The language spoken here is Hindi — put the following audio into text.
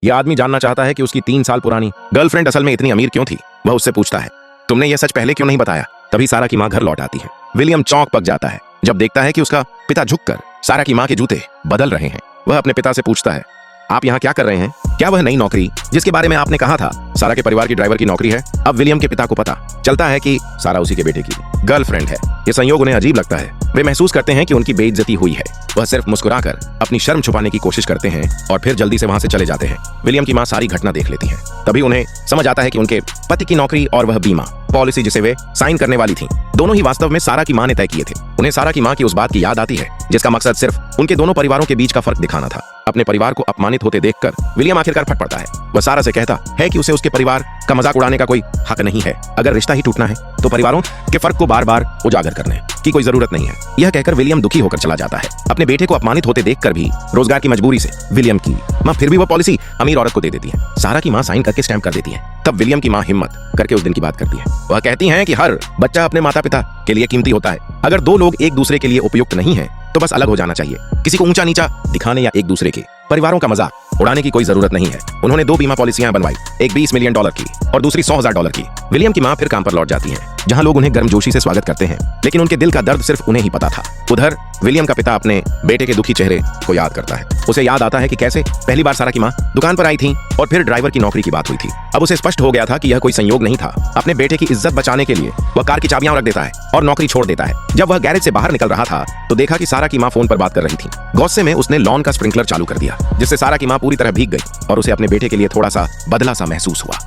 यह आदमी जानना चाहता है कि उसकी 3 साल पुरानी गर्लफ्रेंड असल में इतनी अमीर क्यों थी। वह उससे पूछता है, तुमने यह सच पहले क्यों नहीं बताया। तभी सारा की माँ घर लौट आती है। विलियम चौंक पक जाता है जब देखता है कि उसका पिता झुककर सारा की माँ के जूते बदल रहे हैं। वह अपने पिता से पूछता है, आप यहाँ क्या कर रहे हैं? क्या वह नई नौकरी जिसके बारे में आपने कहा था सारा के परिवार की ड्राइवर की नौकरी है? अब विलियम के पिता को पता चलता है कि सारा उसी के बेटे की गर्लफ्रेंड है। यह संयोग उन्हें अजीब लगता है। वे महसूस करते हैं कि उनकी बेइज्जती हुई है। वह सिर्फ मुस्कुराकर अपनी शर्म छुपाने की कोशिश करते हैं और फिर जल्दी से वहां से चले जाते हैं। विलियम की माँ सारी घटना देख लेती है। तभी उन्हें समझ आता है कि उनके पति की नौकरी और वह बीमा पॉलिसी जिसे वे साइन करने वाली थी, दोनों ही वास्तव में सारा की माँ ने तय किए थे। उन्हें सारा की माँ की उस बात की याद आती है जिसका मकसद सिर्फ उनके दोनों परिवारों के बीच का फर्क दिखाना था। अपने परिवार को अपमानित होते देखकर विलियम आखिरकार फट पड़ता है। वह सारा से कहता है कि उसे उसके परिवार का मजाक उड़ाने का कोई हक नहीं है। अगर रिश्ता ही टूटना है तो परिवारों के फर्क को बार बार उजागर करने की कोई जरूरत नहीं है। यह कहकर विलियम दुखी होकर चला जाता है। अपने बेटे को अपमानित होते देखकर भी रोजगार की मजबूरी से विलियम की माँ फिर भी वह पॉलिसी अमीर औरत को दे देती है। सारा की माँ साइन करके स्टैम्प कर देती है। तब विलियम की माँ हिम्मत करके उस दिन की बात करती है। वह कहती हैं कि हर बच्चा अपने माता पिता के लिए कीमती होता है। अगर दो लोग एक दूसरे के लिए उपयुक्त नहीं हैं तो बस अलग हो जाना चाहिए। किसी को ऊंचा नीचा दिखाने या एक दूसरे के परिवारों का मजाक उड़ाने की कोई जरूरत नहीं है। उन्होंने 2 बीमा पॉलिसियां बनवाई, एक $20 मिलियन की और दूसरी $100,000 की। विलियम की माँ फिर काम पर लौट जाती हैं, जहां लोग उन्हें गर्मजोशी से स्वागत करते हैं, लेकिन उनके दिल का दर्द सिर्फ उन्हें ही पता था। उधर विलियम का पिता अपने बेटे के दुखी चेहरे को याद करता है। उसे याद आता है कि कैसे पहली बार सारा की माँ दुकान पर आई थी और फिर ड्राइवर की नौकरी की बात हुई थी। अब उसे स्पष्ट हो गया था कि यह कोई संयोग नहीं था। अपने बेटे की इज्जत बचाने के लिए वह कार की चाबियां रख देता है और नौकरी छोड़ देता है। जब वह गैरेज से बाहर निकल रहा था तो देखा कि सारा की माँ फोन पर बात कर रही थी। गुस्से में उसने लॉन का स्प्रिंकलर चालू कर दिया, जिससे सारा की माँ पूरी तरह भीग गई और उसे अपने बेटे के लिए थोड़ा सा बदला सा महसूस हुआ।